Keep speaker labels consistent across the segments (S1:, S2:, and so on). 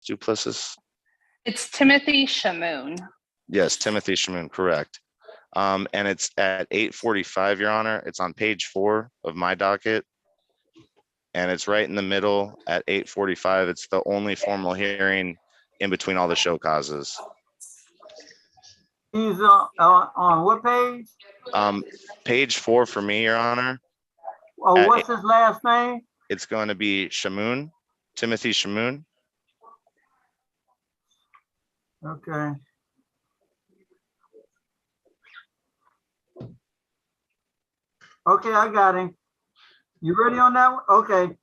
S1: Duplessis?
S2: It's Timothy Shamoon.
S1: Yes, Timothy Shamoon, correct. And it's at 8:45, Your Honor. It's on page 4 of my docket. And it's right in the middle at 8:45. It's the only formal hearing in between all the show causes.
S3: He's on what page?
S1: Page 4 for me, Your Honor.
S3: Oh, what's his last name?
S1: It's going to be Shamoon, Timothy Shamoon.
S3: Okay. Okay, I got him. You ready on that one? Okay.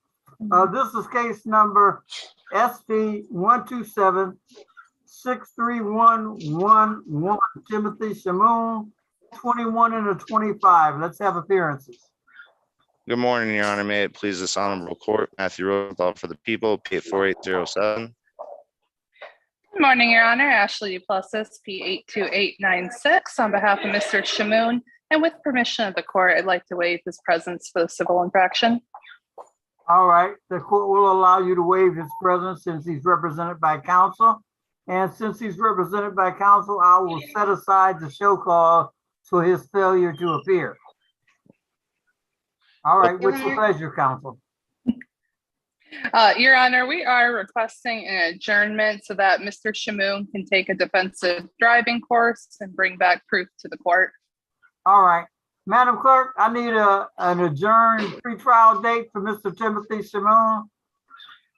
S3: This is case number SP 127-63111, Timothy Shamoon, 21 and a 25. Let's have appearances.
S1: Good morning, Your Honor. May it please this honorable court, Matthew Rosenthal for the people, P84807.
S2: Good morning, Your Honor. Ashley Duplessis, P82896, on behalf of Mr. Shamoon. And with permission of the court, I'd like to waive his presence for the civil infraction.
S3: All right, the court will allow you to waive his presence since he's represented by counsel. And since he's represented by counsel, I will set aside the show cause for his failure to appear. All right, what's your pleasure, counsel?
S2: Your Honor, we are requesting an adjournment so that Mr. Shamoon can take a defensive driving course and bring back proof to the court.
S3: All right, Madam Clerk, I need an adjourned pretrial date for Mr. Timothy Shamoon.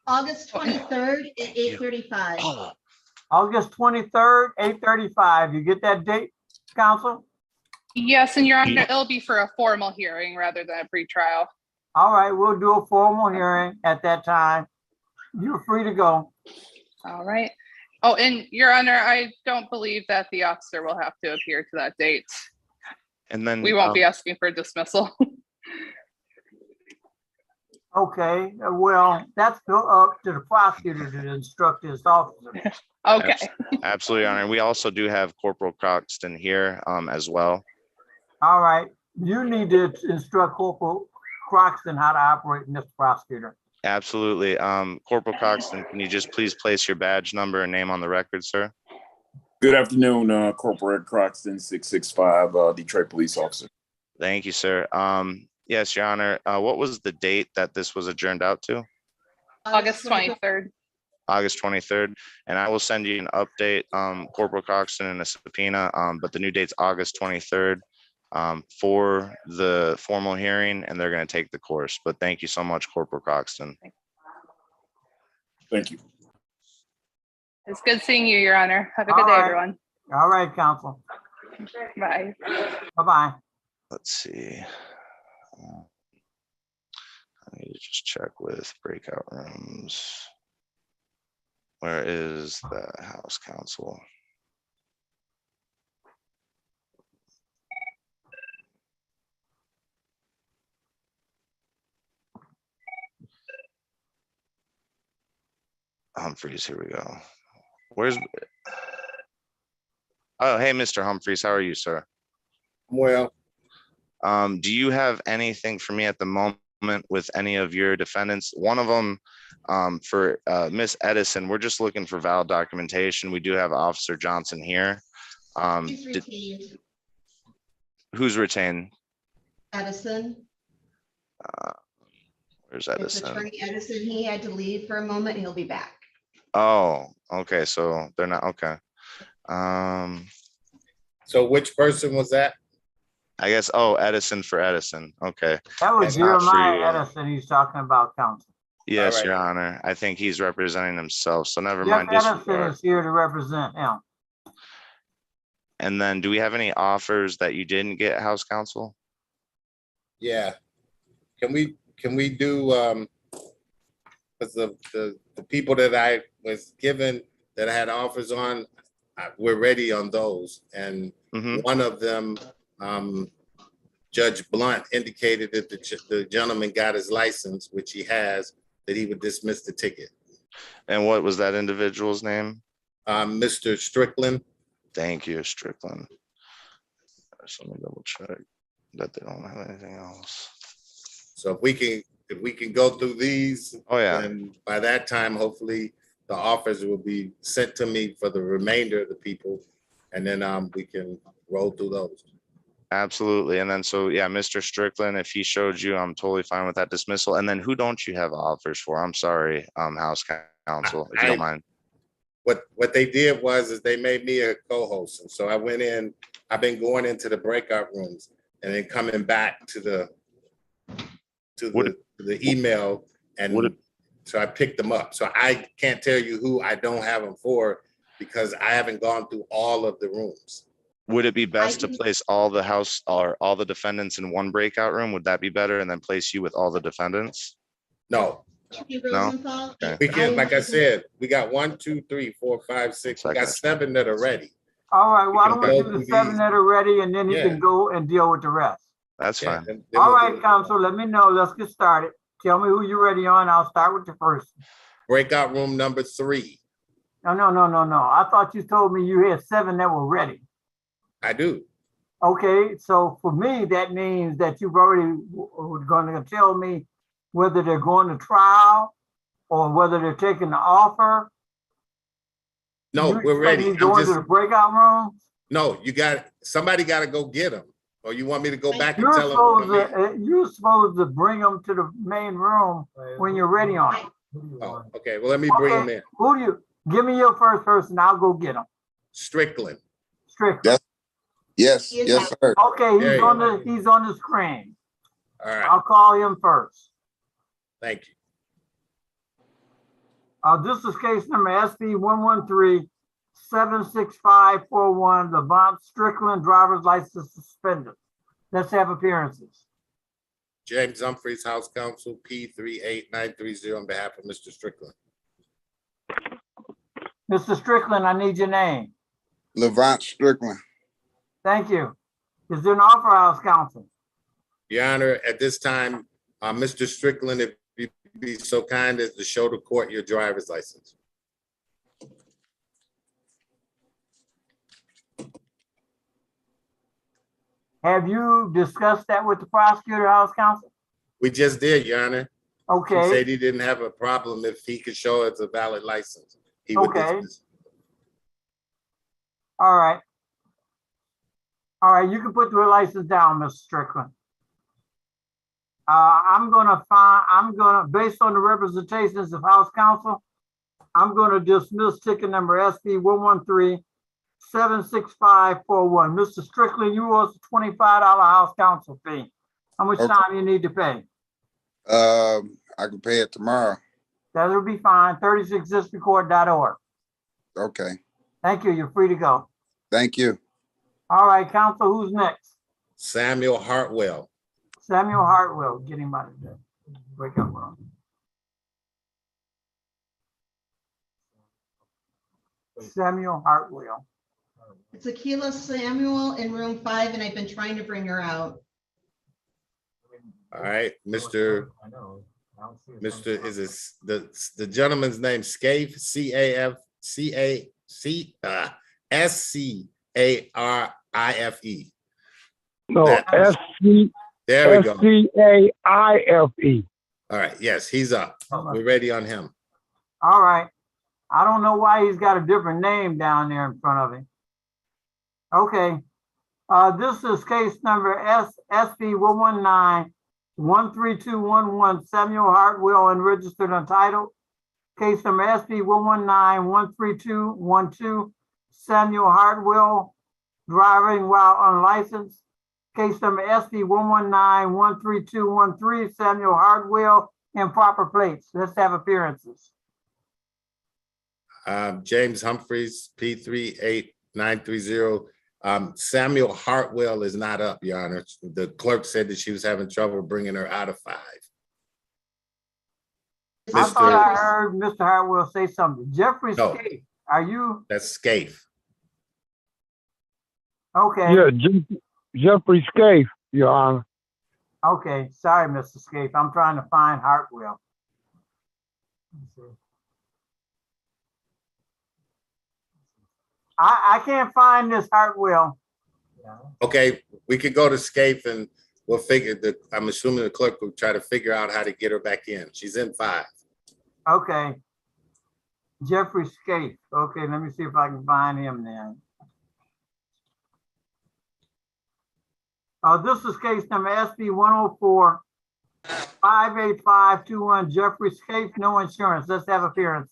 S4: August 23rd at 8:35.
S3: August 23rd, 8:35. You get that date, counsel?
S2: Yes, and Your Honor, it'll be for a formal hearing rather than a pretrial.
S3: All right, we'll do a formal hearing at that time. You're free to go.
S2: All right. Oh, and Your Honor, I don't believe that the officer will have to appear to that date.
S1: And then
S2: We won't be asking for dismissal.
S3: Okay, well, that's up to the prosecutor to instruct his officer.
S2: Okay.
S1: Absolutely, Your Honor. We also do have Corporal Croxton here as well.
S3: All right, you need to instruct Corporal Croxton how to operate, Mr. Prosecutor.
S1: Absolutely. Corporal Croxton, can you just please place your badge number and name on the record, sir?
S5: Good afternoon, Corporal Croxton, 665, Detroit police officer.
S1: Thank you, sir. Yes, Your Honor. What was the date that this was adjourned out to?
S2: August 23rd.
S1: August 23rd. And I will send you an update, Corporal Croxton, and a subpoena, but the new date's August 23rd for the formal hearing, and they're going to take the course. But thank you so much, Corporal Croxton.
S5: Thank you.
S2: It's good seeing you, Your Honor. Have a good day, everyone.
S3: All right, counsel.
S2: Bye.
S3: Bye-bye.
S1: Let's see. I need to just check with breakout rooms. Where is the House Counsel? Humphreys, here we go. Where's, oh, hey, Mr. Humphreys, how are you, sir?
S6: Well,
S1: do you have anything for me at the moment with any of your defendants? One of them for Miss Edison, we're just looking for valid documentation. We do have Officer Johnson here.
S4: He's retained.
S1: Who's retained?
S4: Edison.
S1: Where's
S4: It's
S1: Edison?
S4: Attorney Edison. He had to leave for a moment. He'll be back.
S1: Oh, okay. So they're not okay.
S6: so which person was that?
S1: I guess, oh, Edison for Edison. Okay.
S3: That was
S1: It's not for
S3: Jeremiah
S1: you.
S3: Edison he's talking about, counsel.
S1: Yes,
S6: All right.
S1: Your Honor. I think he's representing himself. So never
S3: Jeff
S1: mind.
S3: Edison
S1: Disregard.
S3: is here to represent him.
S1: And then do we have any offers that you didn't get, House Counsel?
S6: Yeah. Can we do because the people that I was given that I had offers on, we're ready on those. And one of them, Judge Blount indicated that the gentleman got his license, which he has, that he would dismiss the ticket.
S1: And what was that individual's name?
S6: Mr. Strickland.
S1: Thank you, Strickland. So let me double check that they don't have anything else.
S6: So if we can go through these,
S1: Oh yeah.
S6: and by that time, hopefully the offers will be sent to me for the remainder of the people. And then we can roll through those.
S1: Absolutely. And then, so yeah, Mr. Strickland, if he showed you, I'm totally fine with that dismissal. And then who don't you have offers for? I'm sorry, House Counsel, if you don't mind.
S6: What they did is they made me a co-host. And so I went in, I've been going into the breakout rooms and then coming back to the email. And so I picked them up. So I can't tell you who I don't have them for because I haven't gone through all of the rooms.
S1: Would it be best to place all the House or all the defendants in one breakout room? Would that be better? And then place you with all the defendants?
S6: No.
S4: Rosenthal,
S1: Okay.
S6: We can, like I said, we got 1, 2, 3, 4, 5, 6. We got 7 that are ready.
S3: All right, why
S6: can
S3: don't we
S6: go
S3: do the
S6: through
S3: 7
S6: these.
S3: that are ready and then he
S6: Yeah.
S3: can go and deal with the rest.
S1: That's
S6: Yeah,
S1: fine.
S6: then
S3: All
S6: we'll
S3: right,
S6: do it.
S3: counsel, let me know. Let's get started. Tell me who you're ready on. I'll start with the first.
S6: Breakout room number 3.
S3: No. I thought you told me you had 7 that were ready.
S6: I do.
S3: Okay, so for me, that means that you've already going to tell me whether they're going to trial or whether they're taking the offer.
S6: No,
S3: You
S6: we're
S3: expect
S6: ready.
S3: me
S6: I'm
S3: Going to
S6: just,
S3: the breakout rooms.
S6: no, somebody got to go get them. Or you want me to go back and
S3: You're
S6: tell them?
S3: supposed to bring them to the main room when you're ready on it.
S6: Oh, okay. Well, let me bring them in.
S3: Who do you give me your first person? I'll go get them.
S6: Strickland.
S3: Strickland.
S7: Yes, sir.
S3: Okay,
S6: There you
S3: he's on the screen.
S6: All right.
S3: I'll call him first.
S6: Thank you.
S3: This is case number SP 113-76541, the Blount Strickland driver's license suspended. Let's have appearances.
S6: James Humphreys, House Counsel, P38930 on behalf of Mr. Strickland.
S3: Mr. Strickland, I need your name.
S7: Levant Strickland.
S3: Thank you. Is there an offer, House Counsel?
S6: Your Honor, at this time, Mr. Strickland, if you'd be so kind as to show the court your driver's license.
S3: Have you discussed that with the prosecutor, House Counsel?
S6: We just did, Your Honor. He
S3: Okay,
S6: said he didn't have a problem if he could show it's a valid license. He would
S3: Okay.
S6: dismiss.
S3: all right. All right, you can put the license down, Mr. Strickland. I'm gonna, based on the representations of House Counsel, I'm gonna dismiss ticket number SP 113-76541. Mr. Strickland, you owe us a $25 House Counsel fee. How much
S7: Okay.
S3: time you need to pay?
S7: I can pay it tomorrow.
S3: That'll be fine, 36districtcourt.org.
S7: Okay.
S3: Thank you, you're free to go.
S7: Thank you.
S3: All right, Counsel, who's next?
S6: Samuel Hartwell.
S3: Samuel Hartwell, get him out of there. Wake up, bro. Samuel Hartwell.
S4: It's Akila Samuel in room 5, and I've been trying to bring her out.
S6: All right, Mr. Is this the gentleman's name? Scaife, SCARIFE.
S8: No,
S6: That-
S8: S-C,
S6: There we go.
S8: S-C-A-I-F-E.
S6: All right, yes, he's up.
S3: Hold on.
S6: We're ready on him.
S3: All right. I don't know why he's got a different name down there in front of him. Okay. This is case number SP 119-13211, Samuel Hartwell, unregistered untitled. Case number SP 119-13212, Samuel Hartwell, driving while unlicensed. Case number SP 119-13213, Samuel Hartwell, improper plates. Let's have appearances.
S6: James Humphreys, P38930. Samuel Hartwell is not up, Your Honor. The clerk said that she was having trouble bringing her out of 5.
S3: I thought I
S6: Mr.
S3: heard Mr. Hartwell say something. Jeffrey
S6: No.
S3: Scaife, are you,
S6: That's Scaife.
S3: okay,
S8: Yeah, Jeffrey Scaife, Your Honor.
S3: okay, sorry, Mr. Scaife, I'm trying to find Hartwell. I can't find this Hartwell.
S6: Okay, we could go to Scaife and we'll I'm assuming the clerk will try to figure out how to get her back in. She's in 5.
S3: Okay. Jeffrey Scaife. Okay, let me see if I can find him then. This is case number SB 104-58521, Jeffrey Scaife, no insurance. Let's have appearances.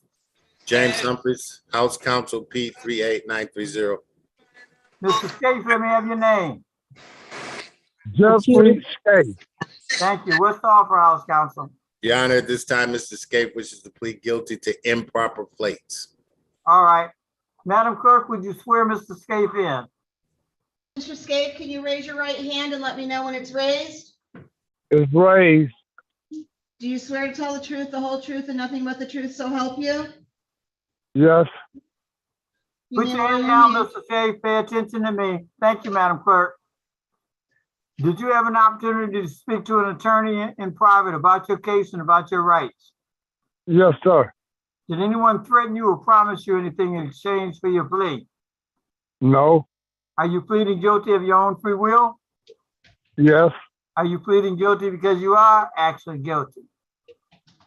S6: James Humphries, House Counsel P 38930.
S3: Mr. Scaife, let me have your name.
S8: Jeffrey Scaife.
S3: Thank you. What's the offer, House Counsel?
S6: Your Honor, at this time, Mr. Scape wishes to plead guilty to improper plates.
S3: All right. Madam Clerk, would you swear Mr. Scaife in?
S4: Mr. Scape, can you raise your right hand and let me know when it's raised?
S8: Is raised.
S4: Do you swear to tell the truth, the whole truth, and nothing but the truth, so help you?
S8: Yes.
S3: Put your hand down, Mr. Scaife. Pay attention to me. Thank you, Madam Clerk. Did you have an opportunity to speak to an attorney in private about your case and about your rights?
S8: Yes, sir.
S3: Did anyone threaten you or promise you anything in exchange for your plea?
S8: No.
S3: Are you pleading guilty of your own free will?
S8: Yes.
S3: Are you pleading guilty because you are actually guilty?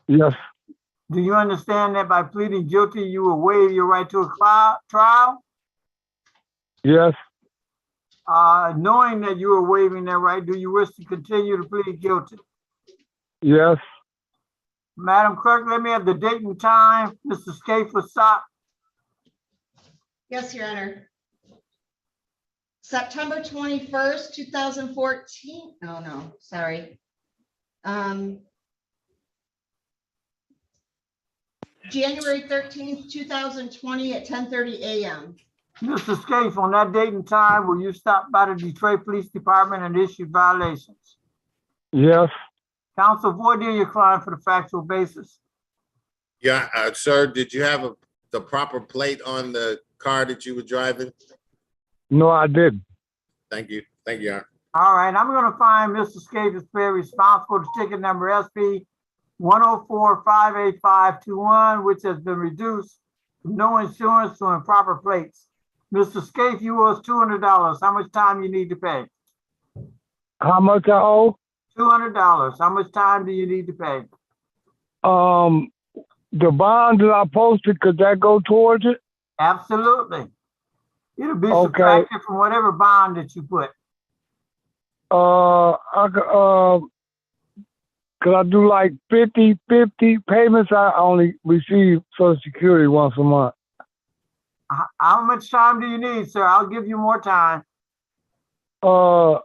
S8: Yes.
S3: Do you understand that by pleading guilty, you will waive your right to a trial?
S8: Yes.
S3: Knowing that you are waiving that right, do you wish to continue to plead guilty?
S8: Yes.
S3: Madam Clerk, let me have the date and time. Mr. Scaife will stop.
S4: Yes, Your Honor. September 21st, 2014. Oh, no, sorry. January 13th, 2020 at 10:30 a.m.
S3: Mr. Scaife, on that date and time, will you stop by the Detroit Police Department and issue violations?
S8: Yes.
S3: Counsel, voir dire your client for the factual basis.
S6: Yeah, sir, did you have the proper plate on the car that you were driving?
S8: No, I didn't.
S6: Thank you. Thank you, Your Honor.
S3: All right, I'm going to find Mr. Scaife is fair responsible to ticket number SP 104-58521, which has been reduced from no insurance to improper plates. Mr. Scaife, you owe us $200. How much time you need to pay?
S8: How much I owe?
S3: $200. How much time do you need to pay?
S8: The bond that I posted, could that go towards it?
S3: Absolutely. It'll be
S8: Okay.
S3: subtracted from whatever bond that you put.
S8: Could I do like 50-50 payments? I only receive Social Security once a month.
S3: How much time do you need, sir? I'll give you more time.
S8: I'll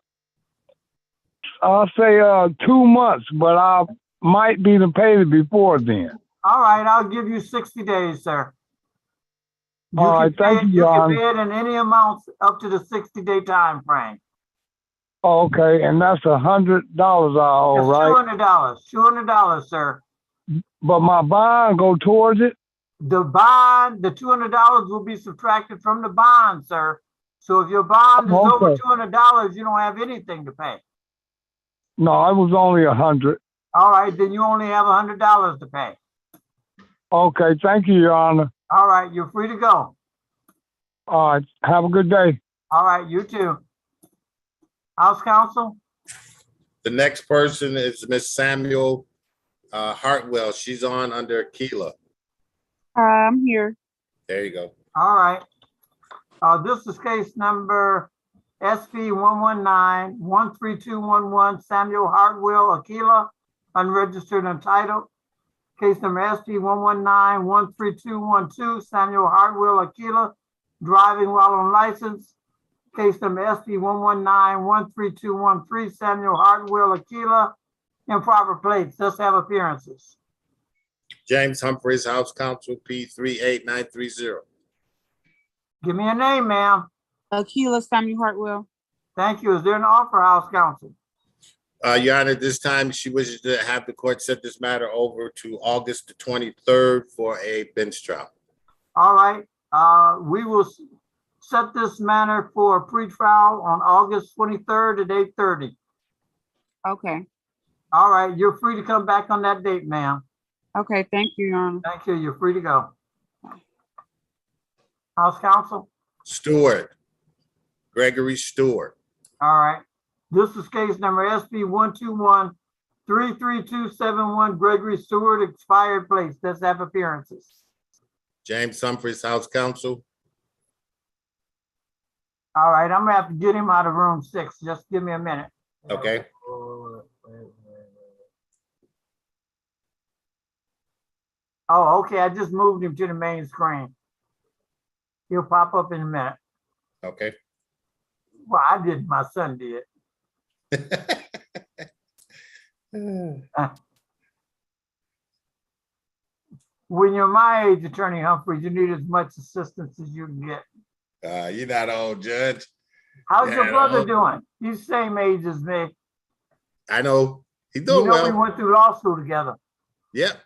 S8: say 2 months, but I might be to pay it before then.
S3: All right, I'll give you 60 days, sir.
S8: All right, thank you,
S3: You
S8: Your
S3: can
S8: Honor.
S3: pay it in any amounts up to the 60-day time frame.
S8: Okay, and that's $100 I owe,
S3: It's
S8: right?
S3: $200, sir.
S8: But my bond go towards it?
S3: The bond, the $200 will be subtracted from the bond, sir. So if your bond is over
S8: Okay.
S3: $200, you don't have anything to pay.
S8: No, it was only 100.
S3: All right, then you only have $100 to pay.
S8: Okay, thank you, Your Honor.
S3: All right, you're free to go.
S8: All right, have a good day.
S3: All right, you too. House Counsel?
S6: The next person is Miss Samuel Hartwell. She's on under Keela.
S9: I'm here.
S6: There you go.
S3: All right. This is case number SP 119-13211, Samuel Hartwell Aquila, unregistered and entitled. Case number SP 119-13212, Samuel Hartwell Aquila, driving while on license. Case number SP 119-13213, Samuel Hartwell Aquila, improper plates. Let's have appearances.
S6: James Humphries, House Counsel P 38930.
S3: Give me a name, ma'am.
S9: Aquila Samuel Hartwell.
S3: Thank you. Is there an offer, House Counsel?
S6: Your Honor, this time she wishes to have the court set this matter over to August the 23rd for a bench trial.
S3: All right. We will set this matter for a pretrial on August 23rd at 8:30.
S9: Okay.
S3: All right. You're free to come back on that date, ma'am.
S9: Okay, thank you, Your Honor.
S3: Thank you. You're free to go. House Counsel?
S6: Stewart, Gregory Stewart.
S3: All right. This is case number SP 121-33271, Gregory Stewart, expired place. Let's have appearances.
S6: James Humphries, House Counsel.
S3: All right, I'm gonna have to get him out of room 6. Just give me a minute.
S6: Okay.
S3: Oh, okay, I just moved him to the main screen. He'll pop up in a minute.
S6: Okay.
S3: Well, I did, my son did. When you're my age, Attorney Humphries, you need as much assistance as you can get.
S6: You're not old, Judge.
S3: How's your
S6: Yeah,
S3: brother
S6: well-
S3: doing? He's the same age as me.
S6: I know. He's
S3: You
S6: doing
S3: know, we
S6: well.
S3: went through law school together.
S6: Yep.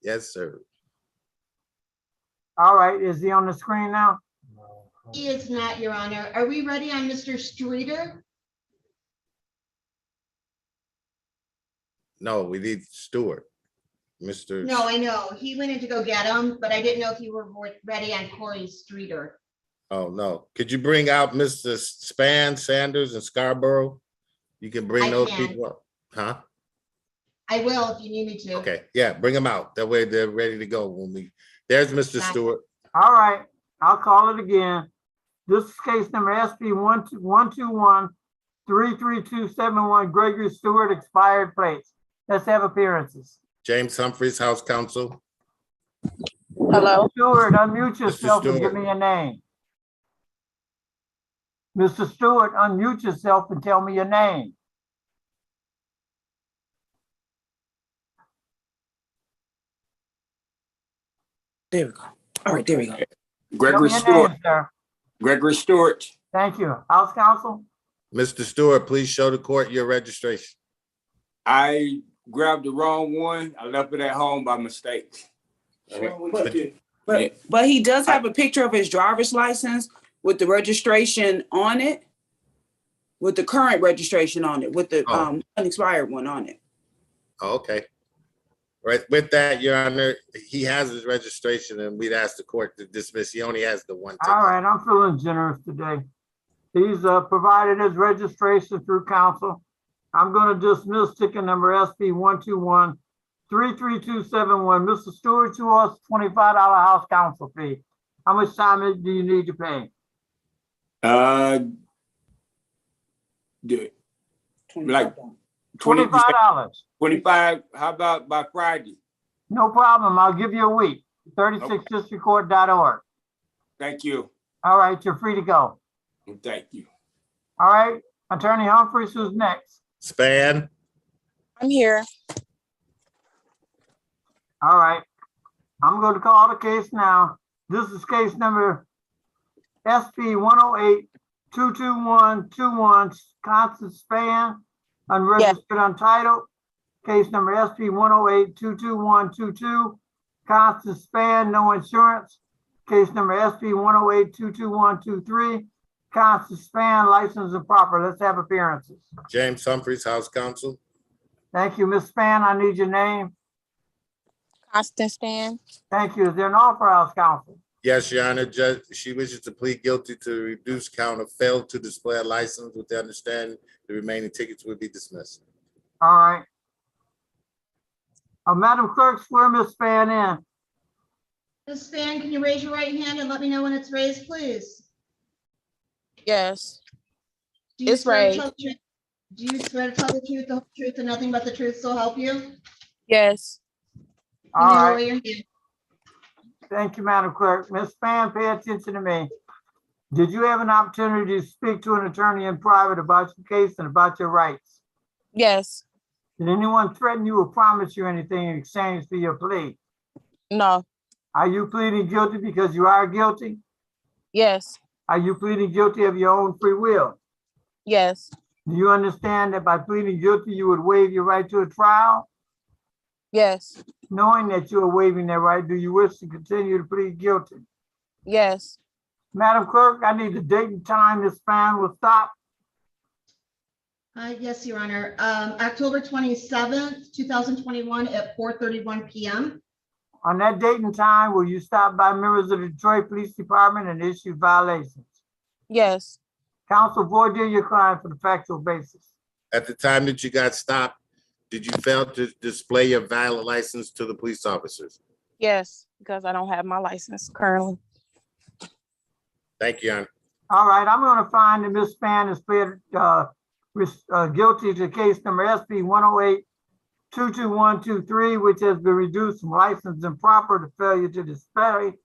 S6: Yes, sir.
S3: All right, is he on the screen now?
S4: He is not, Your Honor. Are we ready on Mr. Streeter?
S6: No, we need Stewart. Mr.
S4: No, I know. He went in to go get him, but I didn't know if you were ready on Corey Streeter.
S6: Oh, no. Could you bring out Mr. Span, Sanders, and Scarborough? You can bring
S4: I
S6: those
S4: can.
S6: people up. Huh?
S4: I will if you need me to.
S6: Okay, yeah, bring them out. That way they're ready to go when we, there's Mr.
S4: Got it.
S6: Stewart.
S3: All right, I'll call it again. This is case number SP 121-33271, Gregory Stewart, expired plates. Let's have appearances.
S6: James Humphries, House Counsel.
S2: Hello.
S3: Stewart, unmute yourself and give
S6: Stewart.
S3: me your name. Mr. Stewart, unmute yourself and tell me your name.
S10: There we go. All right, there we go.
S3: Tell
S5: Gregory
S3: me your
S5: Stewart.
S3: name, sir.
S5: Gregory Stewart.
S3: Thank you. House Counsel?
S6: Mr. Stewart, please show the court your registration.
S5: I grabbed the wrong one. I left it at home by mistake.
S10: But he does have a picture of his driver's license with the registration on it, with the current registration on it, with the
S6: Oh.
S10: unexpired one on it.
S6: Oh, okay. Right, with that, Your Honor, he has his registration and we'd ask the court to dismiss. He only has the one
S3: All
S6: ticket.
S3: right, I'm feeling generous today. He's provided his registration through counsel. I'm going to dismiss ticket number SP 121-33271. Mr. Stewart, you owe us $25 house counsel fee. How much time do you need to pay?
S5: Do it. Like
S3: $25.
S5: 25. How about by Friday?
S3: No problem. I'll give you a week. 36districtcourt.org.
S5: Thank you.
S3: All right, you're free to go.
S5: Thank you.
S3: All right, Attorney Humphries, who's next?
S6: Span,
S9: I'm here.
S3: All right, I'm going to call the case now. This is case number SP 108-22121, Constance Span, unregistered, untitled. Case number SP 108-22122, Constance Span, no insurance. Case number SP 108-22123, Constance Span, license improper. Let's have appearances.
S6: James Humphries, House Counsel.
S3: Thank you, Ms. Span. I need your name.
S9: Constance Span.
S3: Thank you. Is there an offer, House Counsel?
S6: Yes, Your Honor, Judge, she wishes to plead guilty to reduce count of failed to display a license with the understanding the remaining tickets will be dismissed.
S3: All right. Madam Clerk, swear Ms. Span in.
S4: Ms. Span, can you raise your right hand and let me know when it's raised, please?
S9: Yes.
S4: Do you
S9: It's
S4: swear to
S9: raised.
S4: tell the truth- Do you swear to tell the truth, the whole truth, and nothing but the truth so help you?
S9: Yes.
S3: All
S4: Can you lower
S3: right.
S4: your hand?
S3: Thank you, Madam Clerk. Ms. Span, pay attention to me. Did you have an opportunity to speak to an attorney in private about your case and about your rights?
S9: Yes.
S3: Did anyone threaten you or promise you anything in exchange for your plea?
S9: No.
S3: Are you pleading guilty because you are guilty?
S9: Yes.
S3: Are you pleading guilty of your own free will?
S9: Yes.
S3: Do you understand that by pleading guilty, you would waive your right to a trial?
S9: Yes.
S3: Knowing that you are waiving that right, do you wish to continue to plead guilty?
S9: Yes.
S3: Madam Clerk, I need the date and time this span will stop.
S4: Yes, Your Honor. October 27th, 2021 at 4:31 p.m.
S3: On that date and time, will you stop by members of the Detroit Police Department and issue violations?
S9: Yes.
S3: Counsel, voir dire your client for the factual basis.
S6: At the time that you got stopped, did you fail to display your valid license to the police officers?
S9: Yes, because I don't have my license currently.
S6: Thank you, Your Honor.
S3: All right, I'm gonna find that Ms. Span is pleaded guilty to case number SP 108-22123, which has been reduced from license improper to failure to display.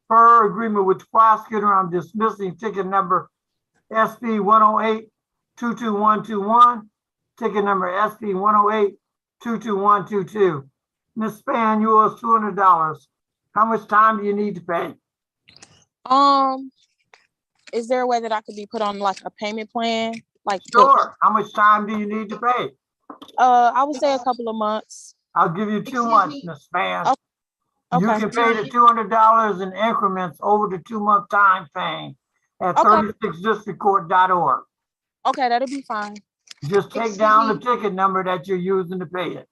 S3: Per agreement with the prosecutor, I'm dismissing ticket number SP 108-22121, ticket number SP 108-22122. Ms. Span, you owe us $200. How much time do you need to pay?
S9: Is there a way that I could be put on like a payment plan? Like,
S3: Sure. How much time do you need to pay?
S9: I would say a couple of months.
S3: I'll give you 2
S4: Excuse
S3: months,
S4: me.
S3: Ms. Span.
S9: Okay.
S3: You
S9: Okay.
S3: can pay the $200 in increments over the 2-month time frame at
S9: Okay.
S3: 36districtcourt.org.
S9: Okay, that'll be fine.
S3: Just take
S4: Excuse
S3: down the
S4: me.
S3: ticket number that you're using to pay it.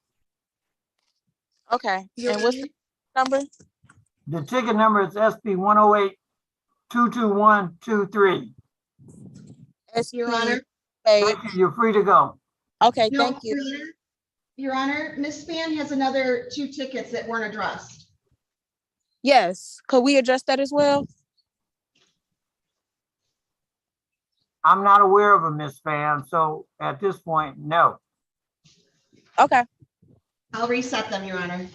S9: Okay.
S4: Your
S9: And what's
S4: Honor,
S9: the number?
S3: The ticket number is SP 108-22123.
S4: Your
S9: SP.
S4: Honor.
S3: Thank you. You're free to go.
S9: Okay,
S4: No,
S9: thank you.
S4: Your Honor, Ms. Span has another 2 tickets that weren't addressed.
S9: Yes. Could we address that as well?
S3: I'm not aware of a Ms. Span, so at this point, no.
S9: Okay.
S4: I'll reset them, Your Honor.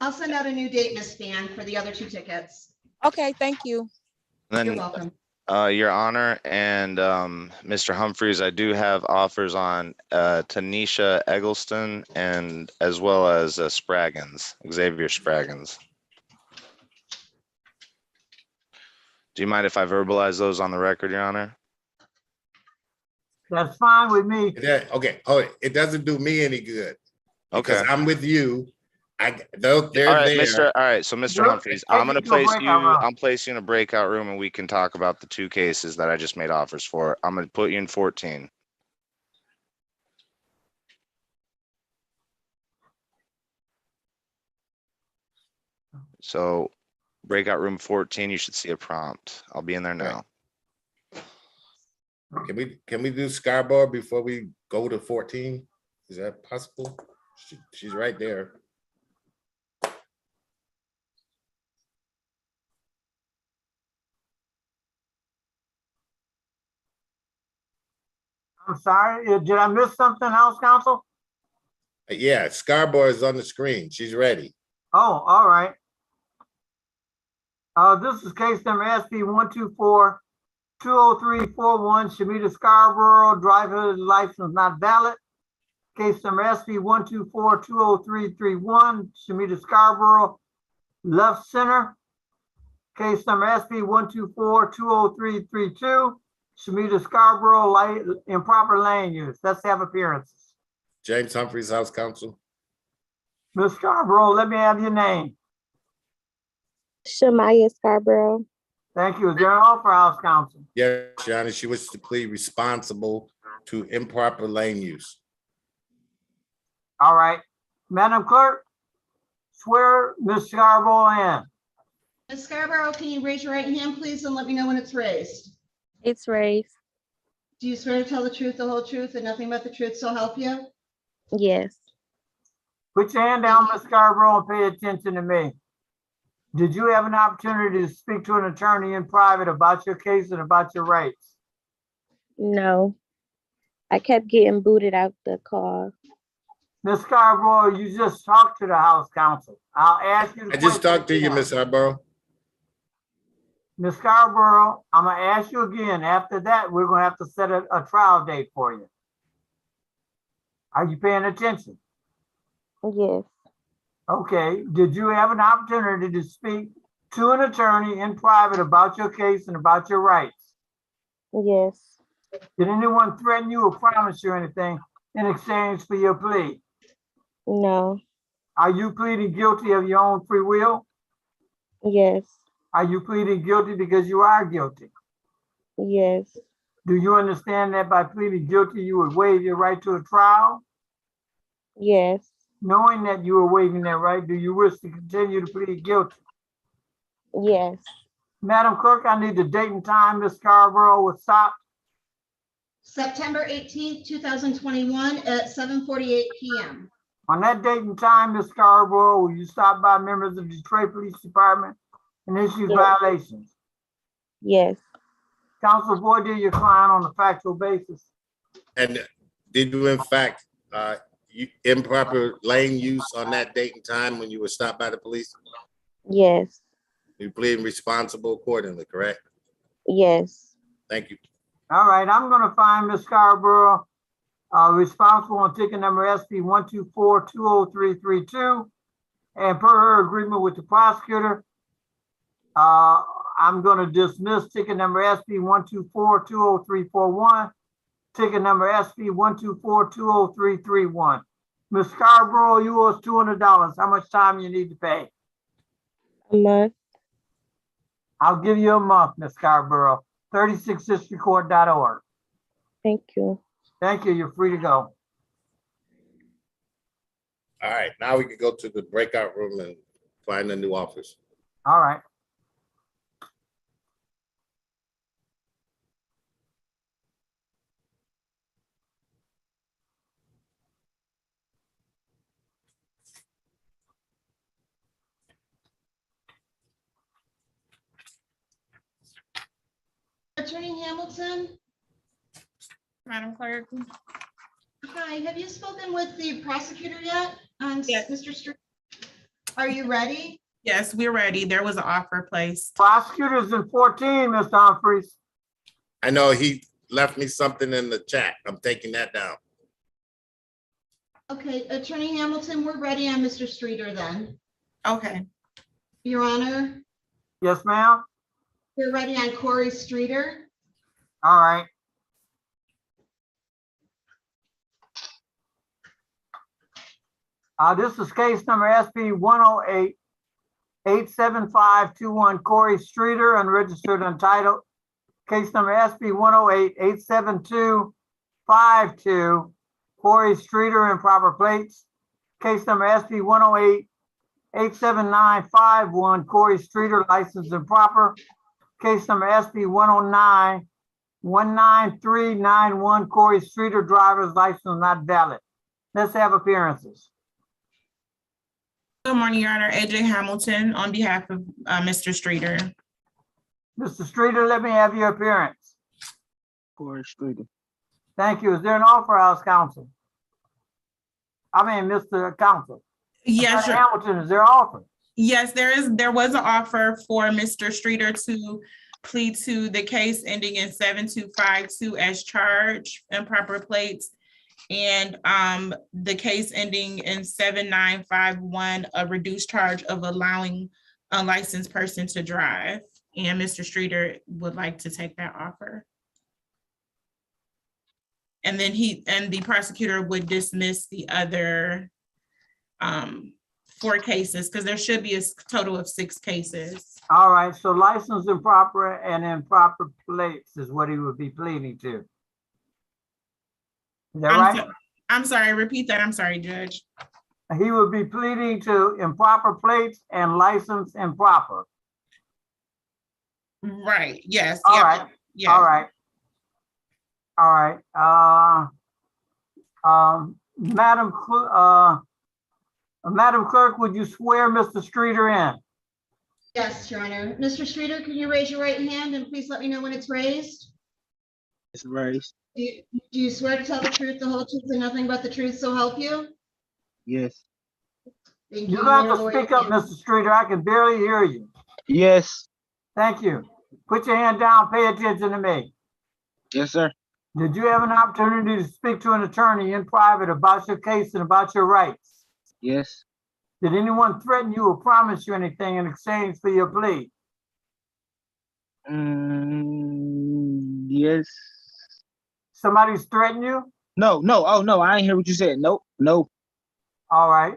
S4: I'll send out a new date, Ms. Span, for the other 2 tickets.
S9: Okay, thank you.
S4: You're
S1: Then,
S4: welcome.
S1: Your Honor and Mr. Humphreys, I do have offers on Tanisha Eggleston and as well as Spraggins, Xavier Spraggins. Do you mind if I verbalize those on the record, Your Honor?
S3: That's fine with me.
S6: Okay, hold it. It doesn't do me any good. Because
S1: Okay.
S6: I'm with you. They're
S1: All right,
S6: there.
S1: all right, so Mr.
S3: Yep,
S1: Humphreys,
S3: take
S1: I'm gonna
S3: me to a
S1: place you,
S3: breakout room.
S1: I'll place you in a breakout room and we can talk about the 2 cases that I just made offers for. I'm gonna put you in 14. So breakout room 14, you should see a prompt. I'll be in there now.
S6: Can we do Scarborough before we go to 14? Is that possible? She's right there.
S3: I'm sorry, did I miss something, House Counsel?
S6: Yeah, Scarborough is on the screen. She's ready.
S3: Oh, all right. This is case number SP 124-20341, Shamita Scarborough, driver license not valid. Case number SP 124-20331, Shamita Scarborough, left center. Case number SP 124-20332, Shamita Scarborough, improper lane use. Let's have appearances.
S6: James Humphreys, House Counsel.
S3: Ms. Scarborough, let me have your name.
S11: Shamaya Scarborough.
S3: Thank you. Is there an offer, House Counsel?
S6: Yes, Your Honor, she wishes to plead responsible to improper lane use.
S3: All right. Madam Clerk, swear Ms. Scarborough in.
S4: Ms. Scarborough, can you raise your right hand, please, and let me know when it's raised?
S11: It's raised.
S4: Do you swear to tell the truth, the whole truth, and nothing but the truth, so help you?
S11: Yes.
S3: Put your hand down, Ms. Scarborough, and pay attention to me. Did you have an opportunity to speak to an attorney in private about your case and about your rights?
S11: No. I kept getting booted out the car.
S3: Ms. Scarborough, you just talked to the House Counsel. I'll ask you.
S6: I just talked to you, Ms. Scarborough.
S3: Ms. Scarborough, I'm gonna ask you again. After that, we're gonna have to set a trial date for you. Are you paying attention?
S11: Yes.
S3: Okay, did you have an opportunity to speak to an attorney in private about your case and about your rights?
S11: Yes.
S3: Did anyone threaten you or promise you anything in exchange for your plea?
S11: No.
S3: Are you pleading guilty of your own free will?
S11: Yes.
S3: Are you pleading guilty because you are guilty?
S11: Yes.
S3: Do you understand that by pleading guilty, you would waive your right to a trial?
S11: Yes.
S3: Knowing that you are waiving that right, do you wish to continue to plead guilty?
S11: Yes.
S3: Madam Clerk, I need the date and time Ms. Scarborough was stopped.
S4: September 18th, 2021 at 7:48 PM.
S3: On that date and time, Ms. Scarborough, will you stop by members of the Detroit Police Department and issue
S11: Yes.
S3: violations?
S11: Yes,
S3: Counsel, voir dire your client on a factual basis.
S6: And did you in fact, improper lane use on that date and time when you were stopped by the police?
S11: yes,
S6: You plead responsible accordingly, correct?
S11: yes.
S6: Thank you.
S3: All right, I'm gonna find Ms. Scarborough responsible on ticket number SP 124-20332. And per her agreement with the prosecutor, I'm gonna dismiss ticket number SP 124-20341, ticket number SP 124-20331. Ms. Scarborough, you owe us $200. How much time you need to pay?
S11: A month.
S3: I'll give you a month, Ms. Scarborough. 36districtcourt.org.
S11: Thank you.
S3: Thank you. You're free to go.
S6: All right, now we can go to the breakout room and find a new office.
S3: All right.
S4: Attorney Hamilton,
S9: Madam Clerk?
S4: hi, have you spoken with the prosecutor yet on
S9: Yes.
S4: Mr. Street? Are you ready?
S9: Yes, we're ready. There was an offer placed.
S3: Prosecutors in 14, Mr. Humphries.
S6: I know he left me something in the chat. I'm taking that down.
S4: Okay, Attorney Hamilton, we're ready on Mr. Streeter then.
S9: Okay.
S4: Your Honor,
S3: Yes, ma'am.
S4: we're ready on Corey Streeter.
S3: All right. This is case number SP 108-87521 Corey Streeter, unregistered, untitled. Case number SP 108-87252 Corey Streeter, improper plates. Case number SP 108-87951 Corey Streeter, license improper. Case number SP 109-19391 Corey Streeter, driver's license not valid. Let's have appearances.
S9: Good morning, Your Honor. AJ Hamilton on behalf of Mr. Streeter.
S3: Mr. Streeter, let me have your appearance.
S8: Corey Streeter.
S3: Thank you. Is there an offer, House Counsel? I mean, Mr. Counsel.
S9: Yes,
S3: Mr.
S9: Your-
S3: Hamilton, is there an offer?
S9: yes, there was an offer for Mr. Streeter to plead to the case ending in 7252 as charged, improper plates. And the case ending in 7951, a reduced charge of allowing a licensed person to drive. And Mr. Streeter would like to take that offer. And then the prosecutor would dismiss the other 4 cases, because there should be a total of 6 cases.
S3: All right, so license improper and improper plates is what he would be pleading to. Is that right?
S9: I'm sorry, repeat that. I'm sorry, Judge.
S3: He would be pleading to improper plates and license improper.
S9: Right, yes.
S3: All
S9: yeah,
S3: right,
S9: yeah.
S3: all right. All right. Madam Clerk, would you swear Mr. Streeter in?
S4: Yes, Your Honor. Mr. Streeter, can you raise your right hand and please let me know when it's raised?
S8: It's raised.
S4: Do you swear to tell the truth, the whole truth, and nothing but the truth, so help you?
S8: Yes.
S4: Thank
S3: You
S4: you.
S3: got
S4: Your
S3: to
S4: lawyer
S3: speak up,
S4: can-
S3: Mr. Streeter. I can barely hear you.
S8: Yes.
S3: Thank you. Put your hand down, pay attention to me.
S8: Yes, sir.
S3: Did you have an opportunity to speak to an attorney in private about your case and about your rights?
S8: Yes.
S3: Did anyone threaten you or promise you anything in exchange for your plea?
S8: Yes.
S3: Somebody's threatened you?
S8: No. Oh, no. I ain't hear what you said. Nope. No.
S3: All right.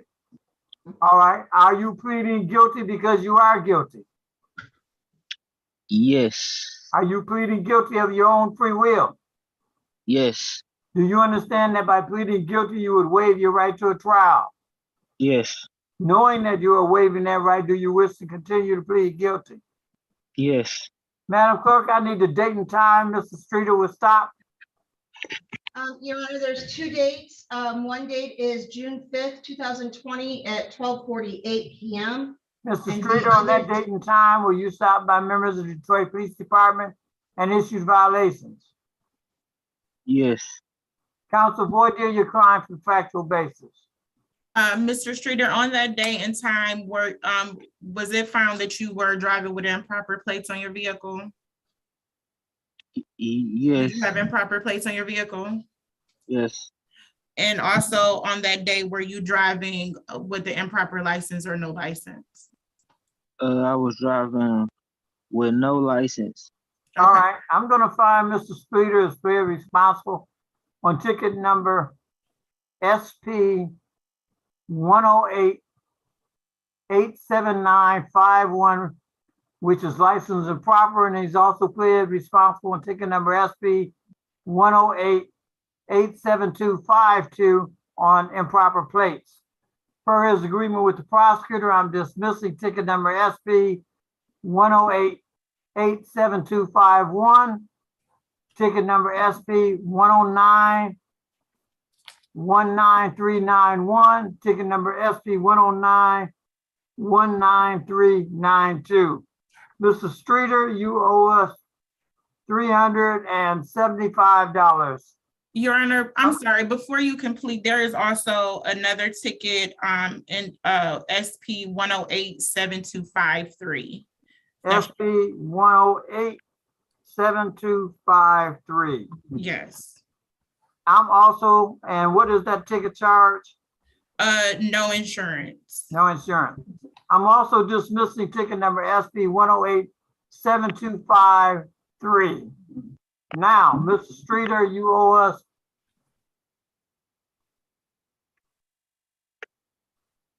S3: All right. Are you pleading guilty because you are guilty?
S8: Yes.
S3: Are you pleading guilty of your own free will?
S8: Yes.
S3: Do you understand that by pleading guilty, you would waive your right to a trial?
S8: Yes.
S3: Knowing that you are waiving that right, do you wish to continue to plead guilty?
S8: Yes.
S3: Madam Clerk, I need the date and time Mr. Streeter will stop.
S4: Your Honor, there's two dates. One date is June 5th, 2020 at 12:48 PM.
S3: Mr.
S4: And the
S3: Streeter, on that
S4: other-
S3: date and time, will you stop by members of the Detroit Police Department and issue violations?
S12: Yes.
S3: Counsel, void your client for factual basis.
S9: Mr. Streeter, on that day and time, was it found that you were driving with improper plates on your vehicle?
S12: Yes.
S9: You have improper plates on your vehicle?
S12: Yes.
S9: And also on that day, were you driving with the improper license or no license?
S12: I was driving with no license.
S3: All right, I'm gonna find Mr. Streeter as being responsible on ticket number SP 108-87951, which is licensed improper, and he's also cleared responsible on ticket number SP 108-87252 on improper plates. Per his agreement with the prosecutor, I'm dismissing ticket number SP 108-87251, ticket number SP 109-19391, ticket number SP 109-19392. Mr. Streeter, you owe us $375.
S9: Your Honor, I'm sorry, before you complete, there is also another ticket in SP 108-7253.
S3: SP 108-7253.
S9: Yes.
S3: I'm also, and what is that ticket charge?
S9: No insurance.
S3: No insurance. I'm also dismissing ticket number SP 108-7253. Now, Mr. Streeter, you owe us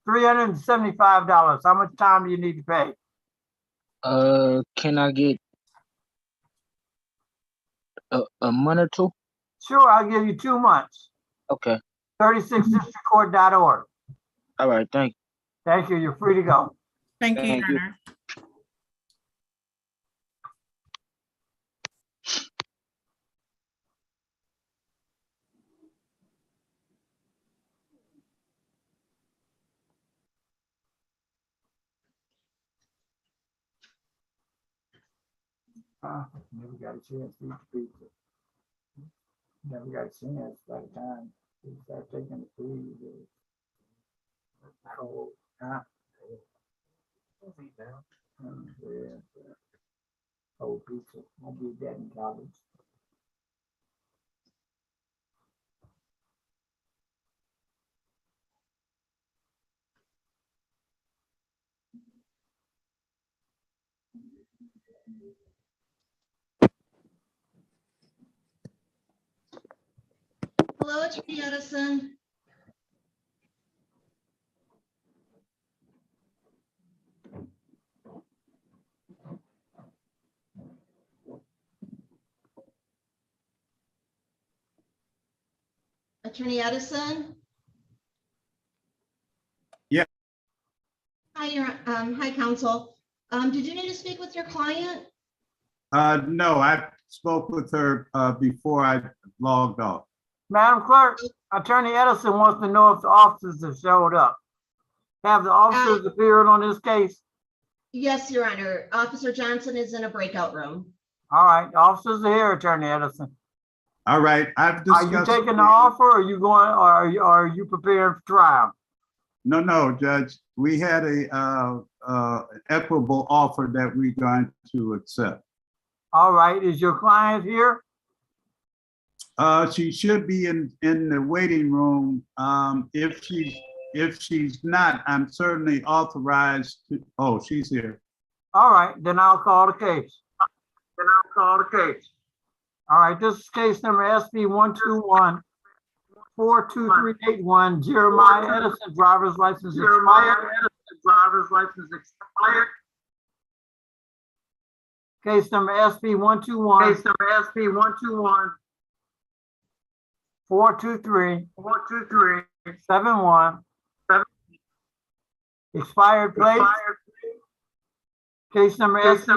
S3: $375. How much time do you need to pay?
S12: Can I get a month or two?
S3: Sure, I'll give you 2 months.
S12: Okay.
S3: 36districtcourt.org.
S12: All right. Thank you.
S3: Thank you. You're free to go.
S9: Thank you, Your
S12: Thank you.
S9: Honor.
S3: Never got a chance to eat pizza. Never got a chance by the time we start taking the food. Cold, huh? Yeah. Cold pizza. I did that in college.
S4: Hello, Attorney Edison. Attorney Edison?
S13: Yeah.
S4: Hi, counsel. Did you need to speak with your client?
S13: No, I spoke with her before I logged off.
S3: Madam Clerk, Attorney Edison wants to know if the officers have showed up. Have the officers appeared on this case?
S4: Yes, Your Honor. Officer Johnson is in a breakout room.
S3: All right, the officers are here, Attorney Edison.
S13: All right, I've
S3: Are
S13: discussed.
S3: you taking the offer, or are you going, or are you preparing for trial?
S13: No, Judge. We had a equitable offer that we're going to accept.
S3: All right, is your client here?
S13: She should be in the waiting room. If she's not, I'm certainly authorized to. Oh, she's here.
S3: All right, then I'll call the case. All right, this is case number SP 121-42381, Jeremiah Edison, driver's license expired. Case number SP 121-423-71. Expired plate. Case number SP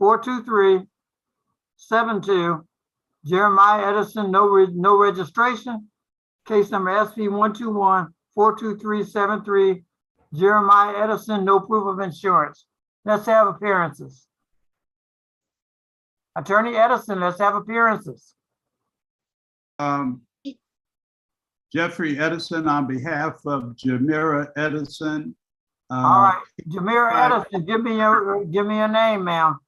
S3: 121-423-72. Jeremiah Edison, no registration. Case number SP 121-42373. Jeremiah Edison, no proof of insurance. Let's have appearances. Attorney Edison, let's have appearances.
S13: Jeffrey Edison on behalf of Jamira Edison.
S3: All right, Jamira Edison, give me your name, ma'am.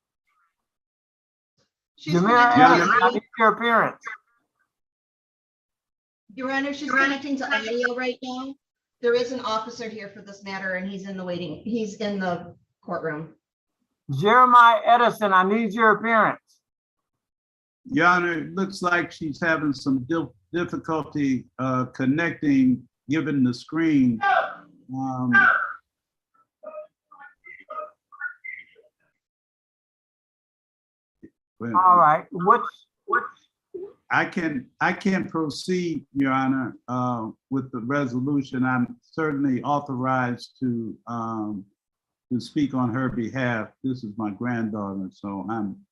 S3: Jamira Edison, I need your appearance.
S4: Your Honor, she's connecting to audio right now. There is an officer here for this matter, and he's in the courtroom.
S3: Jeremiah Edison, I need your appearance.
S13: Your Honor, it looks like she's having some difficulty connecting, given the screen.
S3: All right,
S13: I can proceed, Your Honor, with the resolution. I'm certainly authorized to speak on her behalf. This is my granddaughter, so I'm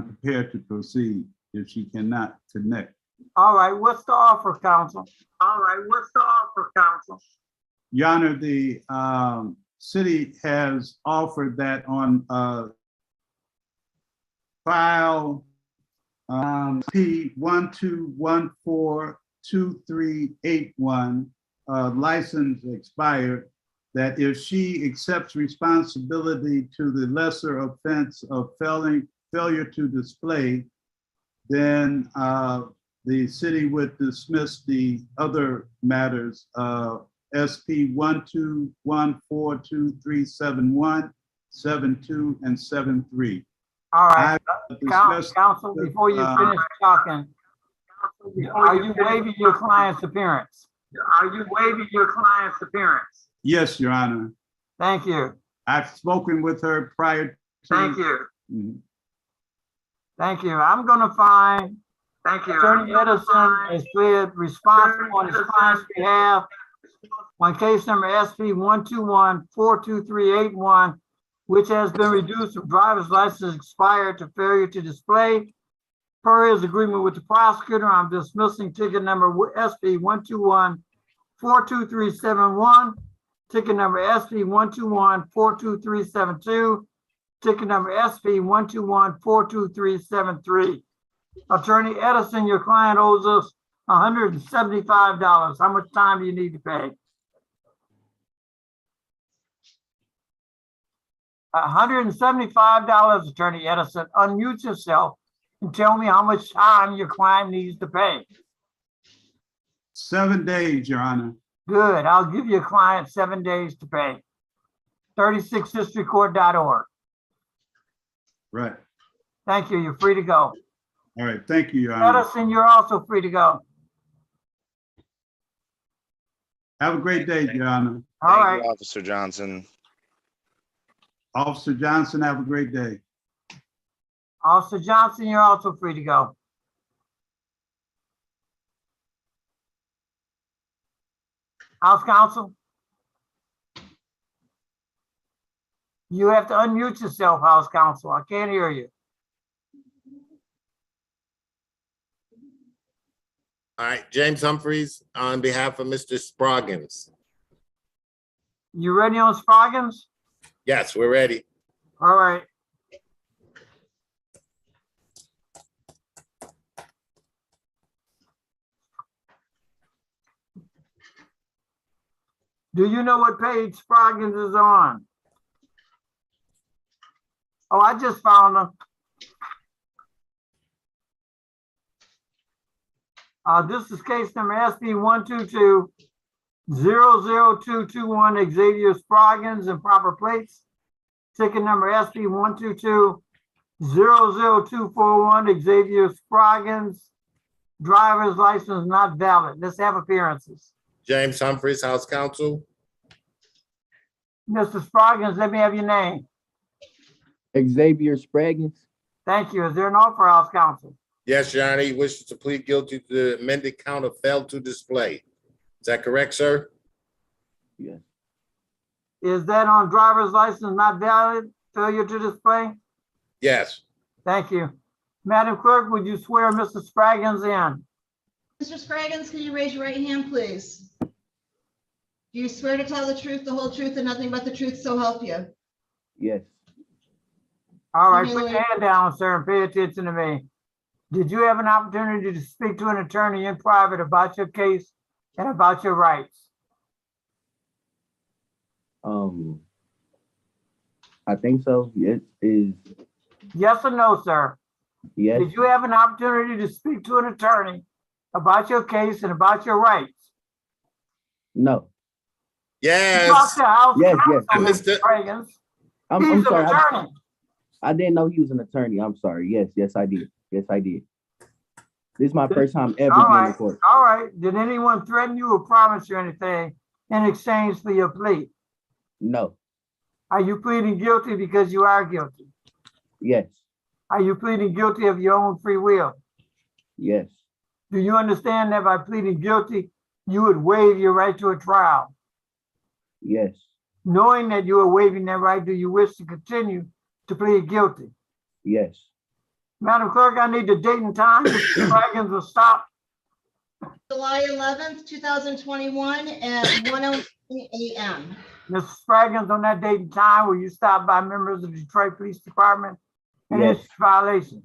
S13: prepared to proceed if she cannot connect.
S3: All right, what's the offer, counsel?
S13: Your Honor, the city has offered that on file P12142381, license expired, that if she accepts responsibility to the lesser offense of failure to display, then the city would dismiss the other matters, SP 1214237, 72, and 73.
S3: All right, counsel, before you finish talking, are you waiving your client's appearance?
S13: Yes, Your Honor.
S3: Thank you.
S13: I've spoken with her prior to.
S3: Thank you.
S13: Mhm.
S3: Thank you. I'm gonna find Attorney Edison is cleared responsible on his client's behalf on case number SP 121-42381, which has been reduced from driver's license expired to failure to display. Per his agreement with the prosecutor, I'm dismissing ticket number SP 121-42371, ticket number SP 121-42372, ticket number SP 121-42373. Attorney Edison, your client owes us $175. How much time do you need to pay? $175, Attorney Edison. Unmute yourself and tell me how much time your client needs to pay.
S13: 7 days, Your Honor.
S3: Good. I'll give your client 7 days to pay. 36historycourt.org.
S13: Right.
S3: Thank you. You're free to go.
S13: All right. Thank you, Your Honor.
S3: Edison, you're also free to go.
S13: Have a great day, Your Honor.
S3: All
S1: Thank
S3: right.
S1: you, Officer Johnson.
S13: Officer Johnson, have a great day.
S3: Officer Johnson, you're also free to go. House counsel? You have to unmute yourself, House counsel. I can't hear you.
S6: All right, James Humphreys on behalf of Mr. Spraggins.
S3: You ready on Spraggins?
S6: Yes, we're ready.
S3: All right. Do you know what page Spraggins is on? Oh, I just found them. This is case number SP 122-00221, Xavier Spraggins, improper plates. Ticket number SP 122-00241, Xavier Spraggins, driver's license not valid. Let's have appearances.
S6: James Humphreys, House Counsel.
S3: Mr. Spraggins, let me have your name.
S12: Xavier Spraggins.
S3: Thank you. Is there an offer, House counsel?
S6: Yes, Your Honor, he wishes to plead guilty to the amended count of failed to display. Is that correct, sir?
S12: Yes.
S3: Is that on driver's license not valid, failure to display?
S6: Yes.
S3: Thank you. Madam Clerk, would you swear Mr. Spraggins in?
S4: Mr. Scroggins, can you raise your right hand, please? Do you swear to tell the truth, the whole truth, and nothing but the truth, so help you?
S12: Yes.
S3: All right,
S4: Okay,
S3: put
S4: Lord.
S3: your hand down, sir, and pay attention to me. Did you have an opportunity to speak to an attorney in private about your case and about your rights?
S12: I think so. It is.
S3: Yes or no, sir?
S12: Yes.
S3: Did you have an opportunity to speak to an attorney about your case and about your rights?
S12: No.
S3: You talked
S6: Yes.
S3: to House
S12: Yes,
S3: Counsel,
S12: yes.
S3: Mr. Spraggins.
S12: I'm
S3: He's an
S12: sorry.
S3: attorney.
S12: I didn't know he was an attorney. I'm sorry. Yes, I did. Yes, I did. This is my first time ever
S3: All
S12: being in
S3: right,
S12: court.
S3: all right. Did anyone threaten you or promise you anything in exchange for your plea?
S12: No.
S3: Are you pleading guilty because you are guilty?
S12: Yes.
S3: Are you pleading guilty of your own free will?
S12: Yes.
S3: Do you understand that by pleading guilty, you would waive your right to a trial?
S12: Yes.
S3: Knowing that you are waiving that right, do you wish to continue to plead guilty?
S12: Yes.
S3: Madam Clerk, I need the date and time. Mr. Spraggins will stop.
S4: July 11th, 2021 at 1:09 a.m.
S3: Mr. Spraggins, on that date and time, will you stop by members of the Detroit Police Department and
S12: Yes.
S3: issue violations?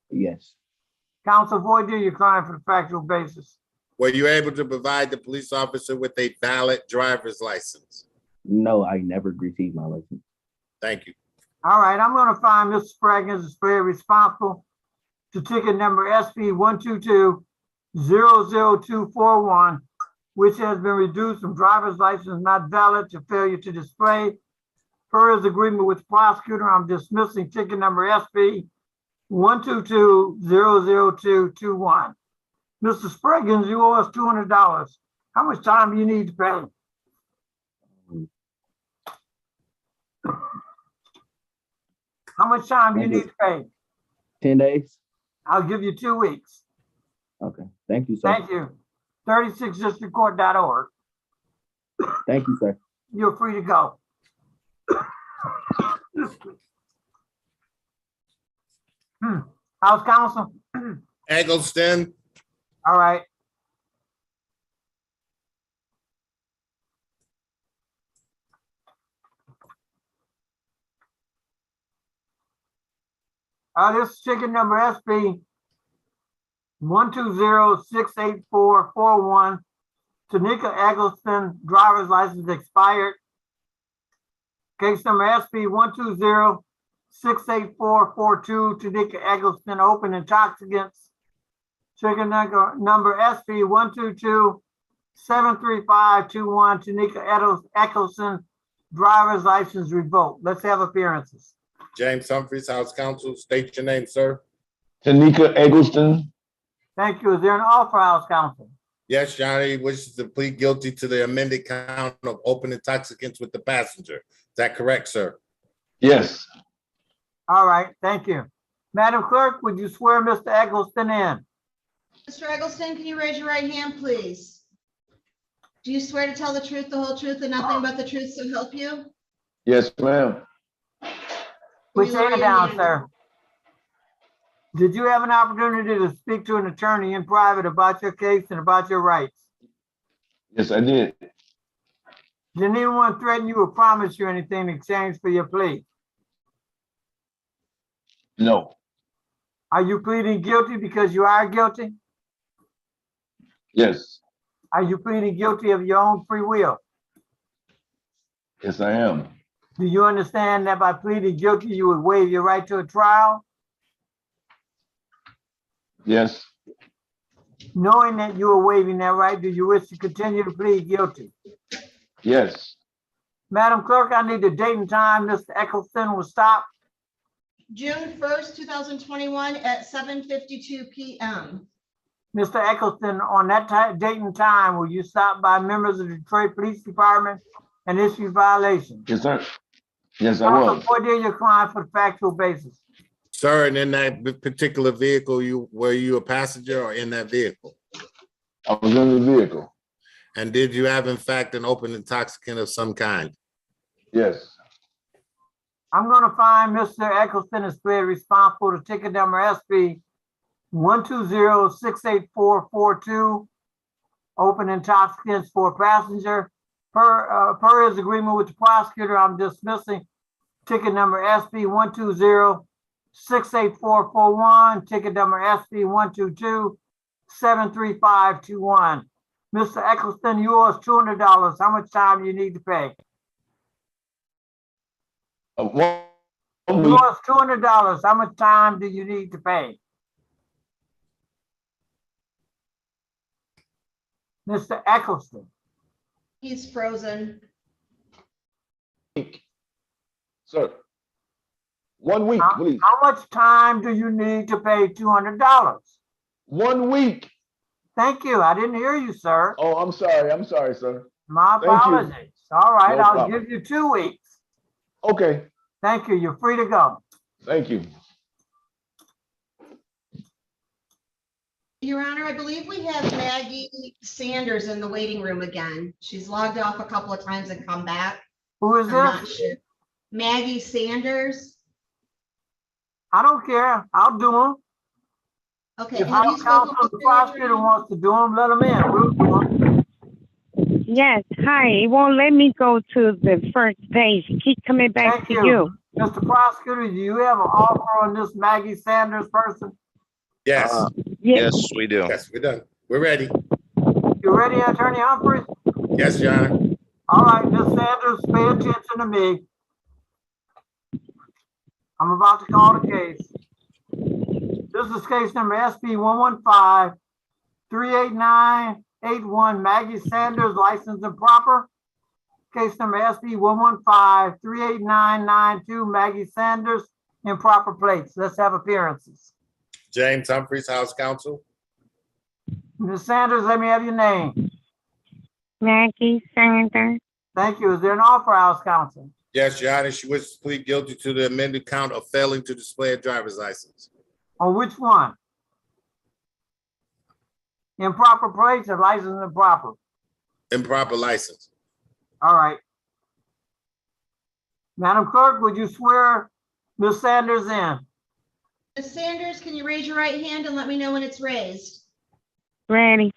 S12: Yes.
S3: Counsel, void your client for the factual basis.
S6: Were you able to provide the police officer with a valid driver's license?
S12: No, I never received my license.
S6: Thank you.
S3: All right, I'm going to find Mr. Spraggins is very responsible to ticket number SP 122-00241, which has been reduced from driver's license not valid to failure to display. Per his agreement with the prosecutor, I'm dismissing ticket number SP 122-00221. Mr. Spraggins, you owe us $200. How much time do you need to pay? How much time do you need to pay?
S12: 10 days?
S3: I'll give you 2 weeks.
S12: Okay. Thank you, sir.
S3: Thank you. 36districtcourt.org.
S12: Thank you, sir.
S3: You're free to go. House Counsel?
S6: Eggleston,
S3: All right. This is ticket number SP 120-68441. Tanika Eggleston, driver's license expired. Case number SP 120-68442. Tanika Eggleston, open intoxicants. Ticket number SP 122-73521. Tanika Eggleston, driver's license revoked. Let's have appearances.
S6: James Humphreys, House Counsel. State your name, sir.
S8: Tanika Eggleston.
S3: Thank you. Is there an offer, House Counsel?
S6: Yes, Johnny wishes to plead guilty to the amended count of open intoxicants with the passenger. Is that correct, sir?
S8: Yes.
S3: All right, thank you. Madam Clerk, would you swear Mr. Eggleston in?
S4: Mr. Eggleston, can you raise your right hand, please? Do you swear to tell the truth, the whole truth, and nothing but the truth, so help you?
S8: Yes, ma'am.
S3: Put your hand down, sir. Did you have an opportunity to speak to an attorney in private about your case and about your rights?
S8: Yes, I did.
S3: Did anyone threaten you or promise you anything in exchange for your plea?
S8: No.
S3: Are you pleading guilty because you are guilty?
S8: Yes.
S3: Are you pleading guilty of your own free will?
S8: Yes, I am.
S3: Do you understand that by pleading guilty, you would waive your right to a trial?
S8: Yes.
S3: Knowing that you are waiving that right, do you wish to continue to plead guilty?
S8: Yes.
S3: Madam Clerk, I need the date and time Mr. Eggleston will stop.
S4: June 1st, 2021 at 7:52 p.m.
S3: Mr. Eggleston, on that date and time, will you stop by members of the Detroit Police Department and issue violations?
S8: Yes, sir. Yes, I was.
S3: Order your client for the factual basis.
S6: Sir, and in that particular vehicle, were you a passenger or in that vehicle?
S8: I was in the vehicle.
S6: And did you have, in fact, an open intoxicant of some kind?
S8: Yes.
S3: I'm gonna find Mr. Eccleston is clearly responsible to ticket number SB 120-68442. Open intoxicants for passenger. Per his agreement with the prosecutor, I'm dismissing ticket number SB 120-68441, ticket number SB 122-73521. Mr. Eccleston, you owe us $200. How much time do you need to pay?
S12: One
S3: You
S12: week.
S3: owe us $200. How much time do you need to pay? Mr. Eccleston,
S4: He's frozen.
S12: Sir. 1 week, please.
S3: how much time do you need to pay $200?
S12: 1 week.
S3: Thank you. I didn't hear you, sir.
S12: Oh, I'm sorry, sir.
S3: My
S12: Thank you.
S3: apologies. All right,
S12: No
S3: I'll
S12: problem.
S3: give you 2 weeks.
S12: Okay,
S3: Thank you. You're free to go.
S12: thank you.
S4: Your Honor, I believe we have Maggie Sanders in the waiting room again. She's logged off a couple of times and come back.
S3: Who is
S4: I'm not
S3: this?
S4: sure. Maggie Sanders.
S3: I don't care. I'll do them.
S4: Okay,
S3: If
S4: have you
S3: our
S4: spoken
S3: counsel,
S4: with
S3: the
S4: her
S3: prosecutor
S4: attorney?
S3: wants to do them, let them in. We'll do 'em.
S11: Yes, hi. It won't let me go to the first page. Keep coming back
S3: Thank
S11: to
S3: you.
S11: you.
S3: Mr. Prosecutor, do you have an offer on this Maggie Sanders person?
S6: Yes,
S11: Yes.
S1: Yes, we do.
S6: yes, we're done. We're ready.
S3: You ready, Attorney Humphrey?
S6: Yes, Your Honor.
S3: All right, Ms. Sanders, pay attention to me. I'm about to call the case. This is case number SB 115-38981, Maggie Sanders, license improper. Case number SB 115-38992, Maggie Sanders, improper plates. Let's have appearances.
S6: James Humphreys, House Counsel.
S3: Ms. Sanders, let me have your name.
S11: Maggie Sanders.
S3: Thank you. Is there an offer, House Counsel?
S6: Yes, Your Honor, she wishes to plead guilty to the amended count of failing to display a driver's license.
S3: On which one? Improper plates or license improper?
S6: Improper license.
S3: All right. Madam Clerk, would you swear Ms. Sanders in?
S4: Ms. Sanders, can you raise your right hand and let me know when it's raised?
S11: Ready.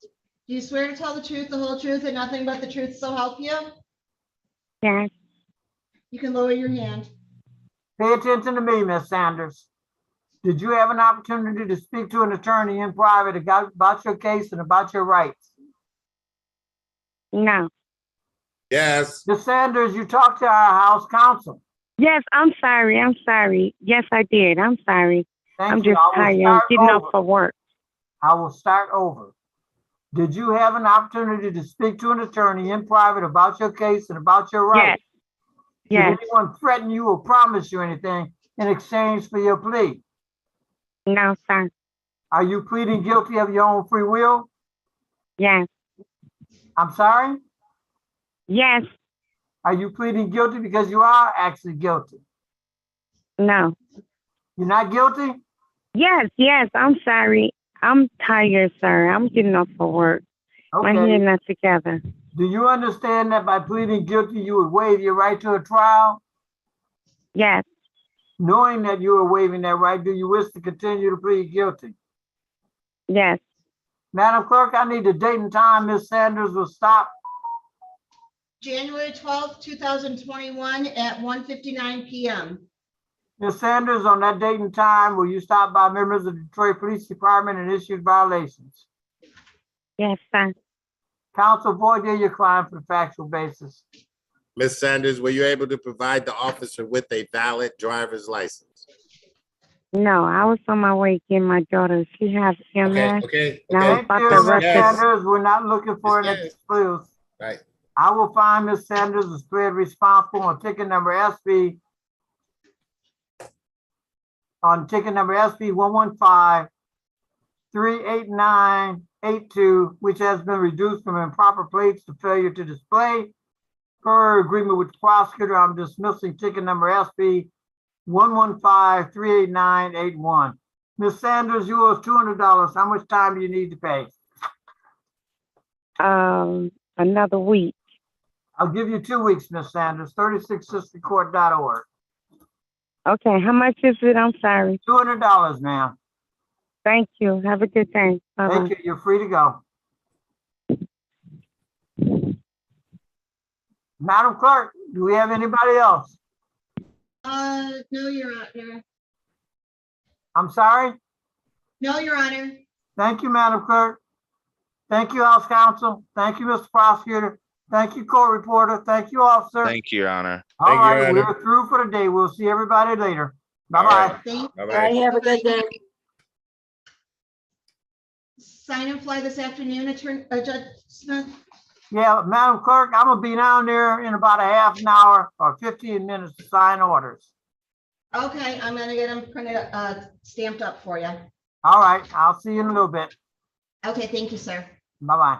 S4: Do you swear to tell the truth, the whole truth, and nothing but the truth, so help you?
S11: Yes.
S4: You can lower your hand.
S3: Pay attention to me, Ms. Sanders. Did you have an opportunity to speak to an attorney in private about your case and about your rights?
S11: No.
S6: Yes.
S3: Ms. Sanders, you talked to our House Counsel.
S11: Yes, I'm sorry. I'm sorry. Yes, I did. I'm sorry.
S3: Thank
S11: I'm
S3: you.
S11: just
S3: I will
S11: tired. I'm
S3: start
S11: getting up
S3: over.
S11: for work.
S3: I will start over. Did you have an opportunity to speak to an attorney in private about your case and about your rights?
S11: Yes.
S3: Did anyone threaten you or promise you anything in exchange for your plea?
S11: No, sir.
S3: Are you pleading guilty of your own free will?
S11: Yes.
S3: I'm sorry?
S11: Yes.
S3: Are you pleading guilty because you are actually guilty?
S11: No.
S3: You're not guilty?
S11: Yes. Yes. I'm sorry. I'm tired, sir. I'm getting up for work. My
S3: Okay.
S11: head not together.
S3: Do you understand that by pleading guilty, you would waive your right to a trial?
S11: Yes.
S3: Knowing that you are waiving that right, do you wish to continue to plead guilty?
S11: Yes.
S3: Madam Clerk, I need the date and time Ms. Sanders will stop.
S4: January 12th, 2021 at 1:59 p.m.
S3: Ms. Sanders, on that date and time, will you stop by members of the Detroit Police Department and issue violations?
S11: Yes, sir.
S3: Counsel, void your client for the factual basis.
S6: Ms. Sanders, were you able to provide the officer with a valid driver's license?
S11: No, I was on my way getting my daughter. She has MS.
S6: Okay.
S11: And I was
S3: Thank
S11: about
S3: you,
S11: to
S3: Ms.
S11: rush it.
S3: Sanders. We're not looking for an
S6: Yes.
S3: excuse.
S6: Right.
S3: I will find Ms. Sanders is cleared responsible on ticket number SB 115-38982, which has been reduced from improper plates to failure to display. Per agreement with the prosecutor, I'm dismissing ticket number SB 115-38981. Ms. Sanders, you owe us $200. How much time do you need to pay?
S11: Another week.
S3: I'll give you 2 weeks, Ms. Sanders, 36sistercourt.org.
S11: Okay, how much is it? I'm sorry.
S3: $200, ma'am.
S11: Thank you. Have a good day. Bye-bye.
S3: Thank you. You're free to go. Madam Clerk, do we have anybody else?
S4: No, Your Honor.
S3: I'm sorry?
S4: No, Your Honor.
S3: Thank you, Madam Clerk. Thank you, House Counsel. Thank you, Mr. Prosecutor. Thank you, Court Reporter. Thank you, Officer.
S1: Thank you, Your Honor.
S3: All
S6: Thank you, Your
S3: right,
S6: Honor.
S3: we're through for the day. We'll see everybody later.
S6: All
S3: Bye-bye.
S6: right.
S4: Thank
S6: Bye-bye.
S10: Have a good day.
S4: Sign and fly this afternoon, Judge Smith.
S3: Yeah, Madam Clerk, I'm gonna be down there in about a half an hour or 15 minutes to sign orders.
S4: Okay, I'm gonna get them printed, stamped up for you.
S3: All right, I'll see you in a little bit.
S4: Okay, thank you, sir.
S3: Bye-bye.